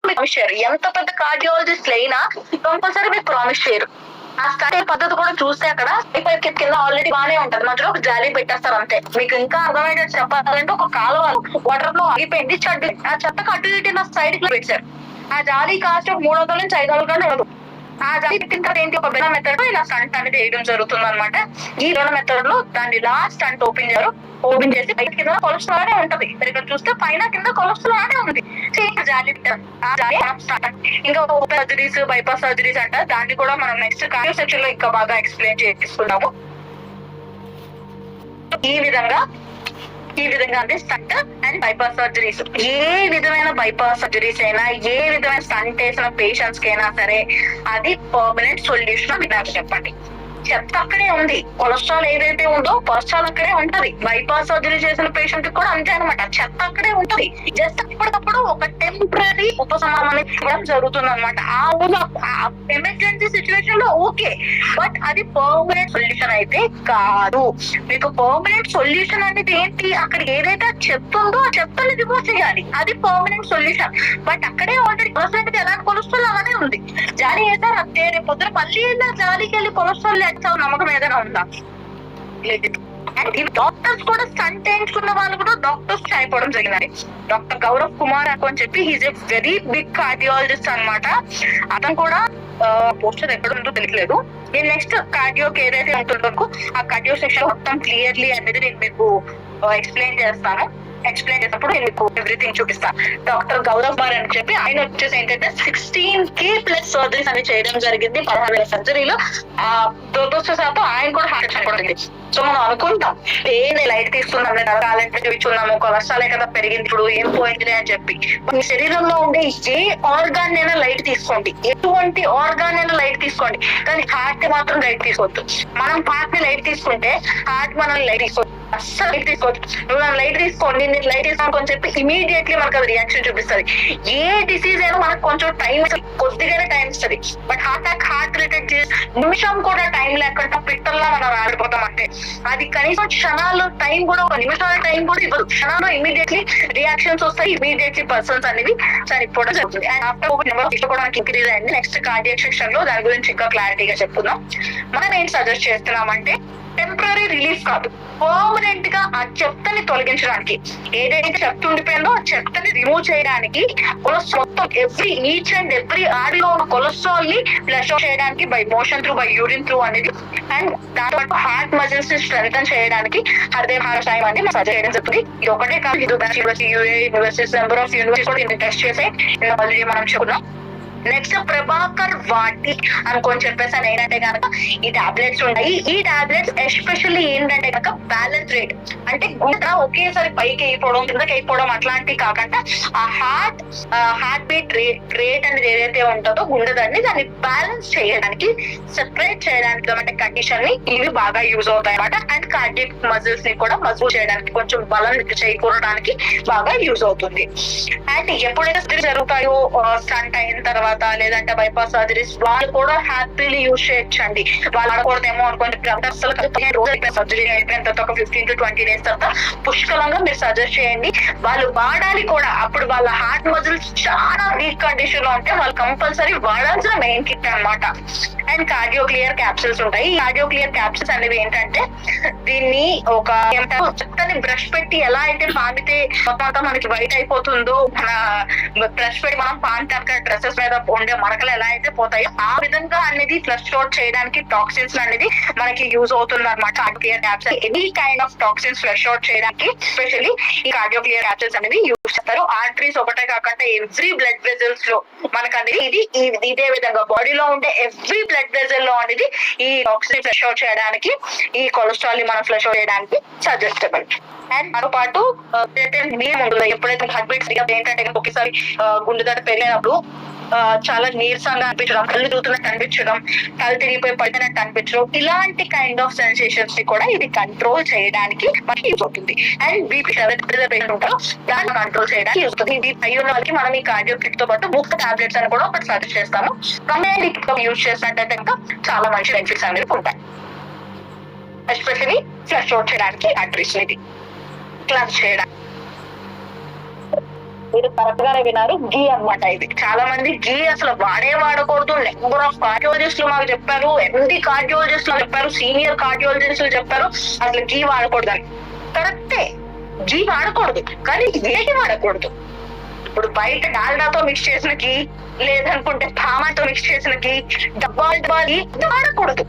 Promise చేయరు. ఎంత పెద్ద కార్డియాలజిస్ట్ అయినా కంపల్సరీ మీకు ప్రామిస్ చేయరు. ఆ స్టడీ పద్ధతి కూడా చూస్తే అక్కడ కింద ఆల్రెడీ బాగానే ఉంటది, మధ్యలో ఒక జాలి పెట్టేస్తారు అంతే. మీకు ఇంకా అర్థమయ్యేది చెప్పాలంటే ఒక కాలువ వాటర్ లో ఆగిపోయింది, ఆ చెత్తకు అటు ఇటు సైడ్ కి పెట్టారు. ఆ జాలి కాస్ట్ 300 నుంచి 500 కంటే ఉండదు. ఆ జాలి పెట్టిన తర్వాత ఏంటి, ఒక బెల్ల మెథడ్ ఇలా స్టంట్ అనేది వేయడం జరుగుతుంది అనమాట. ఈ రెండు మెథడ్ లో దాన్ని లాస్ట్ స్టంట్ ఓపెన్ చేసి బయట కింద కొలెస్ట్రాల్ అనే ఉంటది. ఇక్కడ చూస్తే పైన కింద కొలెస్ట్రాల్ అనే ఉంది. జాలి ఇంకా ఓపెన్ సర్జరీస్, బైపాస్ సర్జరీస్ అంట, దాన్ని కూడా మనం నెక్స్ట్ కార్డియో సెక్షన్ లో ఇంకా బాగా ఎక్స్ప్లెయిన్ చేసుకున్నాము. ఈ విధంగా అంటే స్టంట్ అండ్ బైపాస్ సర్జరీస్, ఏ విధమైన బైపాస్ సర్జరీస్ అయినా, ఏ విధమైన స్టంట్ వేసిన పేషెంట్స్ కి అయినా సరే అది పర్మనెంట్ సొల్యూషన్ అని నాకు చెప్పండి. చెత్త అక్కడే ఉంది, కొలెస్ట్రాల్ ఏదైతే ఉందో కొలెస్ట్రాల్ అక్కడే ఉంటది. బైపాస్ సర్జరీ చేసిన పేషెంట్ కూడా అంతే అనమాట, చెత్త అక్కడే ఉంటది. జస్ట్ అప్పటికప్పుడు ఒక టెంపరీ ఉపశమనం అనేది ఇవ్వడం జరుగుతుంది అనమాట. ఆ ఎమర్జెన్సీ సిచ్యువేషన్ లో ఓకే, బట్ అది పర్మనెంట్ సొల్యూషన్ అయితే కాదు. మీకు పర్మనెంట్ సొల్యూషన్ అనేది ఏంటి, అక్కడ ఏదైతే చెత్త ఉందో ఆ చెత్తని రిమూవ్ చేయాలి, అది పర్మనెంట్ సొల్యూషన్. బట్ అక్కడే ఆల్రెడీ కొలెస్ట్రాల్ ఎలాంటి కొలెస్ట్రాల్ అలానే ఉంది. జాలి వేసారు అంతే, రేపు పొద్దున మళ్ళీ జాలికి వెళ్ళి కొలెస్ట్రాల్ నమ్మకం ఏదైనా ఉందా? అండ్ ఇవి డాక్టర్స్ కూడా స్టంట్ వేయించుకున్న వాళ్ళు కూడా డాక్టర్స్ చనిపోవడం జరిగినాయి. డాక్టర్ గౌరవ్ కుమార్ అని చెప్పి he's a very big cardiologist అనమాట. అతను కూడా పోస్టర్ ఎక్కడ ఉందో తెలియలేదు. నేను నెక్స్ట్ కార్డియోకి ఏదైతే ఉంటుందో ఆ కార్డియో సెక్షన్ మొత్తం క్లియర్లీ అనేది నేను మీకు ఎక్స్ప్లెయిన్ చేసినప్పుడు నేను మీకు ఎవ్రీథింగ్ చూపిస్తాను. డాక్టర్ గౌరవ్ కుమార్ అని చెప్పి ఆయన వచ్చేసి ఏంటంటే 16,000+ సర్జరీస్ అని చేయడం జరిగింది. 16,000 సర్జరీలో ఆ దురదృష్టవశాత్తు ఆయన కూడా హార్ట్ చనిపోయింది. సో మనం అనుకుంటాం ఏది లైట్ తీసుకున్నాం, టాలెంట్ చూపించున్నాము, కొలెస్ట్రాల్ కదా పెరిగింది, ఇప్పుడు ఏం పోయింది అని చెప్పి. మీ శరీరంలో ఉండే ఏ ఆర్గాన్ అయినా లైట్ తీసుకోండి, ఎటువంటి ఆర్గాన్ అయినా లైట్ తీసుకోండి, కానీ హార్ట్ మాత్రం లైట్ తీసుకోవద్దు. మనం హార్ట్ ని లైట్ తీసుకుంటే హార్ట్ మనల్ని లైట్ తీసుకోవద్దు, అస్సలు లైట్ తీసుకోవద్దు. నువ్వు లైట్ తీసుకోండి, నేను లైట్ తీసుకోను అని చెప్పి ఇమీడియట్లీ మనకు అది రియాక్షన్ చూపిస్తుంది. ఏ డిసీజ్ అయినా మనకు కొంచెం టైం, కొద్దిగానే టైం ఇస్తుంది. బట్ హార్ట్ రిలేటెడ్ నిమిషం కూడా టైం లేకుండా పిట్టల్లా మనం ఆడిపోతాం. అంటే అది కనీసం క్షణాలు టైం కూడా, ఒక నిమిషాల టైం కూడా ఇవ్వదు. క్షణాలు ఇమీడియట్లీ రియాక్షన్స్ వస్తాయి, ఇమీడియట్లీ పర్సన్స్ అనేవి చనిపోవడం జరుగుతుంది. అండ్ ఆఫ్టర్ కోవిడ్ నెంబర్ తీసుకోవడానికి ఇంక్రీజ్ అయింది. నెక్స్ట్ కార్డియాక్ సెక్షన్ లో దాని గురించి ఇంకా క్లారిటీగా చెప్పుకుందాం. మనం ఏం సజెస్ట్ చేస్తున్నామంటే టెంపరీ రిలీఫ్ కాదు, పర్మనెంట్ గా ఆ చెత్తని తొలగించడానికి, ఏదైతే చెత్త ఉండిపోయిందో ఆ చెత్తని రిమూవ్ చేయడానికి, మొత్తం ఈచ్ అండ్ ఎవ్రీ ఆడిలో ఉన్న కొలెస్ట్రాల్ ని ఫ్లష్ అవుట్ చేయడానికి by motion through, by urine through అనేది, అండ్ దాంతో పాటు హార్ట్ మజిల్స్ ని స్ట్రెంథెన్ చేయడానికి హృదయ మహారసాయం అని సజెస్ట్ చేయడం జరుగుతుంది. ఇది ఒకటే కాదు, university, universities, number of universities కూడా ఇది టెస్ట్ చేసి ఆల్రెడీ మనం చెప్పుకున్నాం. నెక్స్ట్ ప్రభాకర్ వాటి అనుకొని చెప్పేసాను. ఏంటంటే కనుక ఈ టాబ్లెట్స్ ఉన్నాయి. ఈ టాబ్లెట్స్ ఎస్పెషల్లీ ఏంటంటే కనుక బ్యాలెన్స్ రేట్, అంటే గుండె ఒకేసారి పైకి అయిపోవడం, కిందకి అయిపోవడం అట్లాంటివి కాకుండా ఆ హార్ట్ బీట్ రేట్ అనేది ఏదైతే ఉంటుందో గుండె దాన్ని బ్యాలెన్స్ చేయడానికి, సెపరేట్ చేయడానికి అంటే కండిషన్ ని ఇవి బాగా యూజ్ అవుతాయి అన్నమాట. అండ్ కార్డియక్ మజిల్స్ ని కూడా మజిల్ చేయడానికి, కొంచెం బలం చేకూరడానికి బాగా యూజ్ అవుతుంది. అండ్ ఎప్పుడైతే సర్జరీ జరుగుతాయో, స్టంట్ అయిన తర్వాత లేదంటే బైపాస్ సర్జరీస్, వాళ్ళు కూడా హ్యాపీలీ యూజ్ చేయొచ్చండి. వాళ్ళు ఆడకూడదేమో అనుకోండి, అసలు 15 రోజులు సర్జరీ అయిపోయిన తర్వాత ఒక 15 to 20 days తర్వాత పుష్కలంగా మీరు సజెస్ట్ చేయండి. వాళ్ళు వాడాలి కూడా. అప్పుడు వాళ్ళ హార్ట్ మజిల్స్ చాలా వీక్ కండిషన్ లో ఉంటే వాళ్ళు కంపల్సరీ వాడాల్సిన మెయిన్ కిట్ అనమాట. అండ్ కార్డియో క్లియర్ క్యాప్సూల్స్ ఉంటాయి. ఈ కార్డియో క్లియర్ క్యాప్సూల్స్ అనేవి ఏంటంటే, దీన్ని ఒక చెత్తని బ్రష్ పెట్టి ఎలా అయితే పామితే మొత్తం మనకి వైట్ అయిపోతుందో, మన బ్రష్ పెట్టి మనం పామితే డ్రెస్సెస్ మీద ఉండే మరకలు ఎలా అయితే పోతాయో ఆ విధంగా అనేది ఫ్లష్ అవుట్ చేయడానికి, టాక్సిన్స్ అనేది మనకి యూజ్ అవుతుంది అనమాట. Cardio clear capsule any kind of toxins flush out చేయడానికి స్పెషల్లీ ఈ కార్డియో క్లియర్ క్యాప్సూల్స్ అనేది యూజ్ చేస్తారు. ఆర్టరీస్ ఒకటే కాకుండా ఎవ్రీ బ్లడ్ వెజల్స్ లో మనకు అనేది ఇదే విధంగా బాడీలో ఉండే ఎవ్రీ బ్లడ్ వెజల్ లో అనేది ఈ టాక్సిన్ ఫ్లష్ అవుట్ చేయడానికి, ఈ కొలెస్ట్రాల్ ని మనం ఫ్లష్ అవుట్ చేయడానికి సజెస్టబుల్. అండ్ దాంతో పాటు నీరు ఉంటుంది. ఎప్పుడైతే హార్ట్ బీట్స్ ఏంటంటే ఒకేసారి గుండె దడ పెరిగినప్పుడు చాలా నీరసంగా అనిపించడం, కళ్ళు దూతున్నట్టు అనిపించడం, కళ్ళు తిరిగిపోయి పడినట్టు అనిపించడం, ఇలాంటి కైండ్ ఆఫ్ సెన్సేషన్స్ ని కూడా ఇది కంట్రోల్ చేయడానికి మనకి యూజ్ అవుతుంది. అండ్ బీపీ పేషెంట్ ఉంటారో దాన్ని కంట్రోల్ చేయడానికి యూజ్ అవుతుంది. ఇది పై ఉన్న వాళ్ళకి మనం ఈ కార్డియో కిట్ తో పాటు ముక్త టాబ్లెట్స్ అని కూడా ఒకటి సజెస్ట్ చేస్తాము. కంబైన్డ్ కిట్ యూజ్ చేసినట్టయితే ఇంకా చాలా మంచి బెనిఫిట్స్ అనేది ఉంటాయి. ఎస్పెషల్లీ ఫ్లష్ అవుట్ చేయడానికి, ఆర్టరీస్ ని క్లన్స్ చేయడానికి. మీరు కరెక్ట్ గానే విన్నారు, గీ అన్నమాట. ఇది చాలా మంది గీ అసలు వాడకూడదు, నెంబర్ ఆఫ్ కార్డియాలజిస్టులు మాకు చెప్పారు, ఎండి కార్డియాలజిస్టులు చెప్పారు, సీనియర్ కార్డియాలజిస్టులు చెప్పారు అసలు గీ వాడకూడదు అని. కరెక్టే, గీ వాడకూడదు, కానీ ఏది వాడకూడదు? ఇప్పుడు బయట డాల్డాతో మిక్స్ చేసిన గీ, లేదనుకుంటే పామాతో మిక్స్ చేసిన గీ, డబ్బాలు వాడకూడదు.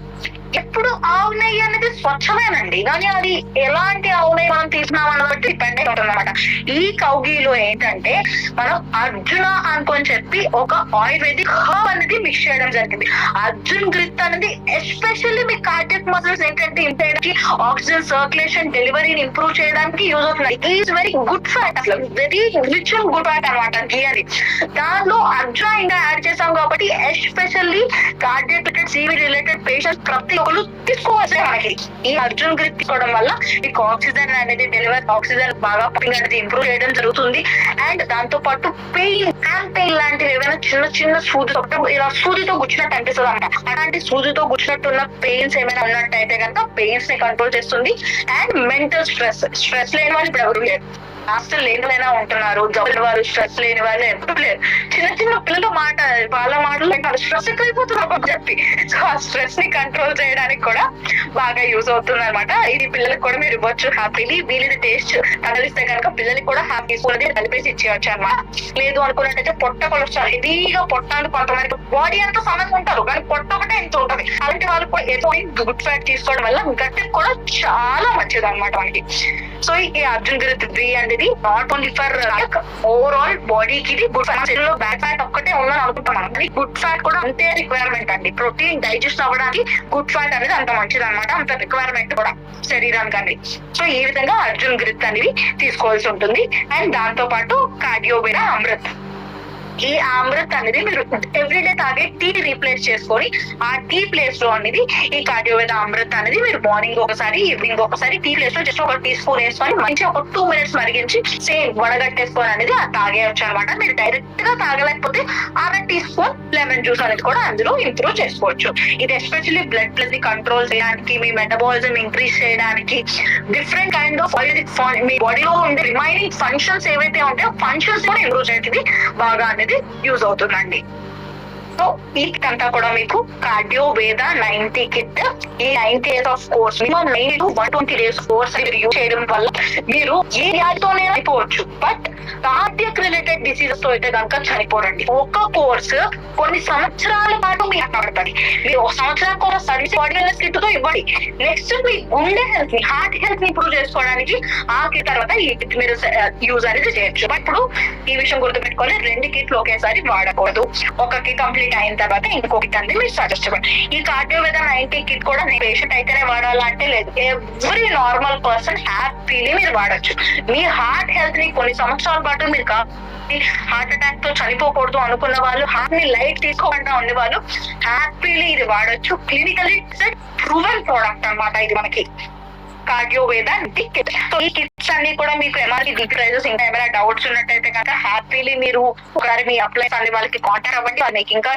ఎప్పుడు ఆవు నెయ్యి అనేది స్వచ్ఛమేనండి, కానీ అది ఎలాంటి ఆవు నెయ్యి మనం తీసుకున్నామన్న బట్టి డిపెండ్ అయి ఉంటుంది అనమాట. ఈ కౌగీలో ఏంటంటే మనం అర్జున అనుకొని చెప్పి ఒక ఆయుర్వేదిక్ హర్బ్ అనేది మిక్స్ చేయడం జరిగింది. అర్జున్ గ్రిత్ అనేది ఎస్పెషల్లీ మీ కార్డియక్ మసిల్స్ ఏంటంటే ఇంపేయడానికి, ఆక్సిజన్ సర్క్యులేషన్ డెలివరీని ఇంప్రూవ్ చేయడానికి యూజ్ అవుతుంది. It is very good fat, అసలు very rich and good fat అనమాట గీ అని. దానిలో అర్జున ఇంకా యాడ్ చేసాం కాబట్టి especially cardiac related, CV related patients ప్రతి ఒక్కరు తీసుకోవాల్సి మనకి. ఈ అర్జున్ గ్రిత్ తీసుకోవడం వల్ల మీకు ఆక్సిజన్ అనేది ఆక్సిజన్ బాగా అనేది ఇంప్రూవ్ చేయడం జరుగుతుంది. అండ్ దాంతో పాటు పెయిన్ లాంటివి ఏమైనా చిన్న సూదితో, ఇలా సూదితో గుచ్చినట్టు అనిపిస్తుంది అనమాట. అలాంటి సూదితో గుచ్చినట్టు ఉన్న పెయిన్స్ ఏమైనా ఉన్నట్టయితే కనుక పెయిన్స్ ని కంట్రోల్ చేస్తుంది. అండ్ మెంటల్ స్ట్రెస్ లేని వాళ్ళు ఇప్పుడు ఎవరు లేరు, అసలు లేనివైనా ఉంటున్నారు. జబ్బులు వారు, స్ట్రెస్ లేని వాళ్ళు ఎప్పుడు లేరు. చిన్న పిల్లలు వాళ్ళ మాటలు స్ట్రెస్ ఎక్కువైపోతున్నారు అని చెప్పి, సో ఆ స్ట్రెస్ ని కంట్రోల్ చేయడానికి కూడా బాగా యూజ్ అవుతుంది అనమాట. ఇది పిల్లలకు కూడా మీరు ఇవ్వచ్చు హ్యాపీలీ. వీళ్ళది టేస్ట్ తగిలిస్తే కనుక పిల్లలకి కూడా హ్యాపీ స్కూల్ కలిపేసి ఇచ్చేయచ్చు అనమాట. లేదు అనుకున్నట్టయితే పొట్ట కొలెస్ట్రాల్ హెవీగా పొట్టాలు, కొంతమంది బాడీ అంతా సన్నగా ఉంటారు కానీ పొట్ట ఒకటే ఎంత ఉంటుంది. అలాంటి వాళ్ళు కూడా ఏదో గుడ్ ఫ్యాట్ తీసుకోవడం వల్ల గట్టికి కూడా చాలా మంచిది అనమాట మనకి. సో ఈ అర్జున్ గ్రిత్ బి అనేది నాట్ ఓన్లీ ఫర్ ఓవరాల్ బాడీకి ఇది గుడ్ ఫ్యాట్. బ్యాడ్ ఫ్యాట్ ఒక్కటే ఉందని అనుకుంటున్నాం, గుడ్ ఫ్యాట్ కూడా అంతే రిక్వైర్మెంట్ అండి. ప్రోటీన్ డైజెస్ట్ అవ్వడానికి గుడ్ ఫ్యాట్ అనేది అంత మంచిది అనమాట, అంత రిక్వైర్మెంట్ కూడా శరీరానికి అండి. సో ఈ విధంగా అర్జున్ గ్రిత్ అనేది తీసుకోవాల్సి ఉంటుంది. అండ్ దాంతో పాటు కార్డియోవేరా అమృత్. ఈ అమృత్ అనేది మీరు ఎవ్రీడే తాగే టీ రీప్లేస్ చేసుకొని ఆ టీ ప్లేస్ లో అనేది ఈ కార్డియోవేద అమృత్ అనేది మీరు మార్నింగ్ ఒకసారి, ఈవినింగ్ ఒకసారి టీ ప్లేస్ లో జస్ట్ ఒక టీ స్పూన్ వేసుకొని మంచి ఒక 2 minutes మరిగించి సేమ్ వడగట్టేసుకొని అనేది తాగేయచ్చు అనమాట. మీరు డైరెక్ట్ గా తాగలేకపోతే అర టీ స్పూన్ లెమన్ జ్యూస్ అనేది కూడా అందులో ఇంప్రూవ్ చేసుకోవచ్చు. ఇది ఎస్పెషల్లీ బ్లడ్ ప్రెషర్ ని కంట్రోల్ చేయడానికి, మీ మెటబాలిజం ఇంక్రీజ్ చేయడానికి, డిఫరెంట్ కైండ్ ఆఫ్ మీ బాడీలో ఉండే రిమైనింగ్ ఫంక్షన్స్ ఏవైతే ఉంటాయో ఫంక్షన్స్ కూడా ఇంప్రూవ్ చేయడానికి బాగా అనేది యూజ్ అవుతుందండి. సో ఈ కిట్ అంతా కూడా మీకు కార్డియోవేద 90 కిట్. ఈ 90 days of course, minimum 90 to 120 days course మీరు యూజ్ చేయడం వల్ల మీరు ఏ వ్యాధితోనే అయిపోవచ్చు, బట్ కార్డియక్ రిలేటెడ్ డిసీజెస్ తో అయితే కనుక చనిపోరండి. ఒక కోర్స్ కొన్ని సంవత్సరాల పాటు మీ పడుతుంది. మీరు ఒక సంవత్సరం కూడా సర్వీస్ బాడీ వెల్నెస్ కిట్ తో ఇవ్వండి. నెక్స్ట్ మీ గుండె హెల్త్ ని, హార్ట్ హెల్త్ ని ఇంప్రూవ్ చేసుకోవడానికి ఆ కిట్ తర్వాత ఈ కిట్ మీరు యూజ్ అనేది చేయొచ్చు. ఇప్పుడు ఈ విషయం గుర్తుపెట్టుకోవాలి, 2 కిట్లు ఒకేసారి వాడకూడదు. ఒక కిట్ కంప్లీట్ అయిన తర్వాత ఇంకో కిట్ అనేది మీరు సజెస్ట్ చేయండి. ఈ కార్డియోవేద 90 కిట్ కూడా పేషెంట్ అయితేనే వాడాలంటే లేదు, ఎవ్రీ నార్మల్ పర్సన్ హ్యాపీలీ మీరు వాడచ్చు. మీ హార్ట్ హెల్త్ ని కొన్ని సంవత్సరాల పాటు మీరు హార్ట్ అటాక్ తో చనిపోకూడదు అనుకున్న వాళ్ళు, హార్ట్ ని లైట్ తీసుకోకుండా ఉండే వాళ్ళు హ్యాపీలీ ఇది వాడచ్చు. క్లినికల్లీ ప్రూవెన్ ప్రోడక్ట్ అన్నమాట ఇది మనకి కార్డియోవేద కిట్. సో ఈ కిట్స్ అన్ని కూడా మీకు ఎంఆర్పి ప్రైజెస్, ఇంకా ఏమైనా డౌట్స్ ఉన్నట్టయితే కనుక హ్యాపీలీ మీరు ఒకసారి మీ అప్లైస్ అన్ని వాళ్ళకి కాంటాక్ట్ అవ్వండి. మీకు ఇంకా